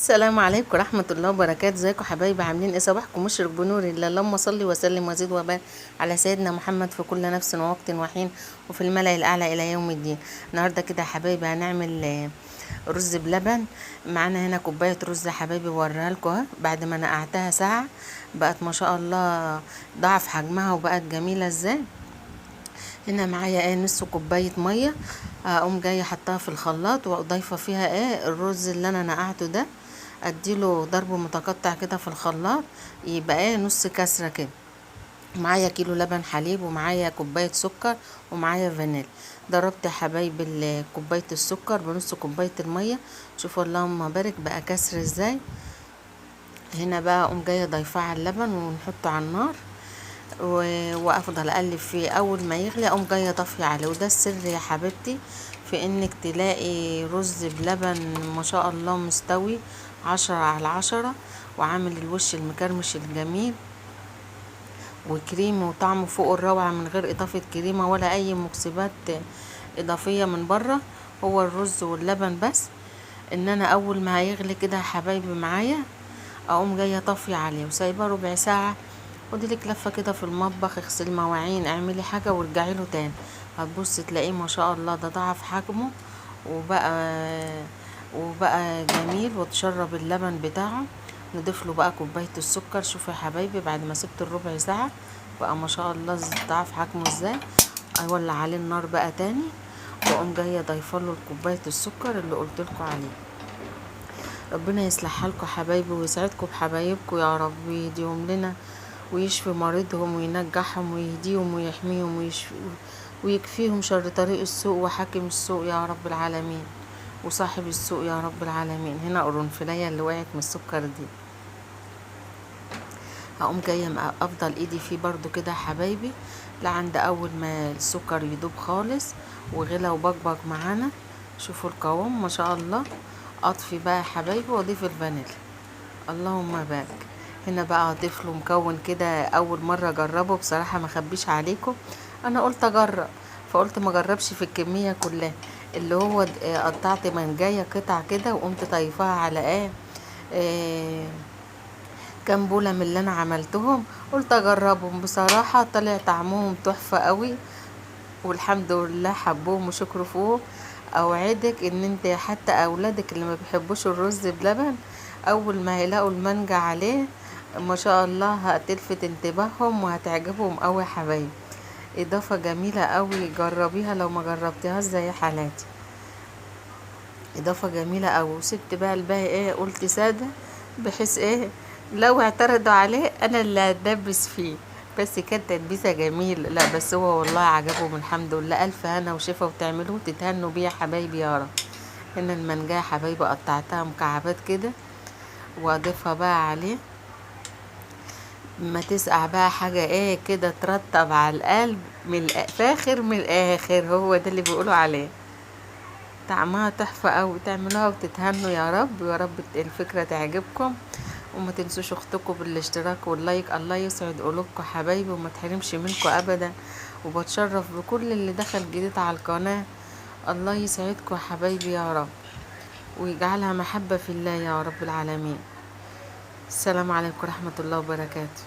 السلام عليكم ورحمة الله وبركاته. ازيكم حبايبي؟ عاملين ايه؟ صباحكم مشرق بنور الله. اللهم صل وسلم وزد وبارك على سيدنا محمد في كل نفس ووقت وحين وفي الملأ الأعلى إلى يوم الدين. النهارده كده يا حبايبي هنعمل رز بلبن. معانا هنا كوباية رز يا حبايبي، بوريها لكم اهي بعد ما نقعتها ساعة بقت ما شاء الله ضعف حجمها وبقت جميلة ازاي. هنا معايا نص كوبايه ميه، اقوم جايه حطها في الخلاط واضيفه فيها الرز اللي انا نقعته ده، اديله ضرب متقطع كده في الخلاط يبقى نص كسره كده. معايا كيلو لبن حليب ومعايا كوبايه سكر ومعايا فانيليا. ضربت يا حبايبي كوبايه السكر بنص كوبايه الميه. شوفوا اللهم بارك بقى كسر ازاي. هنا بقى اقوم جايه ضيفاه على اللبن ونحطه على النار وافضل اقلب فيه. اول ما يغلي اقوم جايه طافيه عليه. وده السر يا حبيبتي في انك تلاقي رز بلبن ما شاء الله مستوي 10/10 وعامل الوش المكرمش الجميل وكريمي وطعمه فوق الروعه من غير اضافه كريمه ولا اي مكسبات اضافيه من بره. هو الرز واللبن بس. ان انا اول ما هيغلي كده يا حبايبي معايا اقوم جايه طافيه عليه وسايباه ربع ساعه. خدي لك لفه كده في المطبخ، اغسلي مواعين، اعملي حاجه وارجعي له تاني، هتبصي تلاقيه ما شاء الله ده ضعف حجمه وبقى جميل وتشرب اللبن بتاعه. نضيف له بقى كوبايه السكر. شوفوا يا حبايبي بعد ما سبت الربع ساعه بقى ما شاء الله ضعف حجمه ازاي. اولع عليه النار بقى تاني واقوم جايه ضايفه له كوبايه السكر اللي قلت لكم عليه. ربنا يصلحها لكم حبايبي ويسعدكم بحبايبكم يا رب، ويديهم لنا ويشفي مريضهم وينجحهم ويهديهم ويحميهم ويكفيهم شر طريق السوء وحاكم السوء يا رب العالمين وصاحب السوء يا رب العالمين. هنا قرنفلية اللي وقعت من السكر دي هقوم جايه افضل ايدي فيه برضو كده يا حبايبي لعند اول ما السكر يدوب خالص وغلى وبقبق معانا. شوفوا القوام ما شاء الله. اطفي بقى يا حبايبي واضيف الفانيليا. اللهم بارك. هنا بقى اضيف له مكون كده اول مره اجربه بصراحه ما اخبيش عليكم. انا قلت اجرب فقلت ما اجربش في الكميه كلها. اللي هو قطعت منجايه قطع كده وقمت طايفاها على كام بوله من اللي انا عملتهم. قلت اجربهم بصراحه طلع طعمهم تحفه قوي والحمد لله حبوهم وشكروا فوق. اوعدك ان انت حتى اولادك اللي ما بيحبوش الرز بلبن اول ما هيلاقوا المانجا عليه ما شاء الله هتلفت انتباههم وهتعجبهم قوي يا حبايبي. اضافه جميله قوي، جربيها لو ما جربتيهاش زي حالاتي. اضافه جميله قوي. وسبت بقى الباقي قلت ساده بحيث لو اعترضوا عليه انا اللي هتدبس فيه. بس كانت تدبيسه جميل. لا بس هو والله عجبهم الحمد لله. الف هنا وشفا وتعملوه تتهنوا بيه يا حبايبي يا رب. هنا المانجا يا حبايبي قطعتها مكعبات كده واضيفها بقى عليه. ما تسقع بقى حاجه كده ترطب على القلب من فاخر من الاخر. هو ده اللي بيقولوا عليه طعمها تحفه قوي. تعملوها وتتهنوا يا رب ويا رب الفكره تعجبكم. وما تنسوش اختكم بالاشتراك واللايك. الله يسعد قلوبكم حبايبي وما تحرمش منكم ابدا. وبتشرف بكل اللي دخل جديد على القناه. الله يسعدكم حبايبي يا رب ويجعلها محبه في الله يا رب العالمين. السلام عليكم ورحمه الله وبركاته.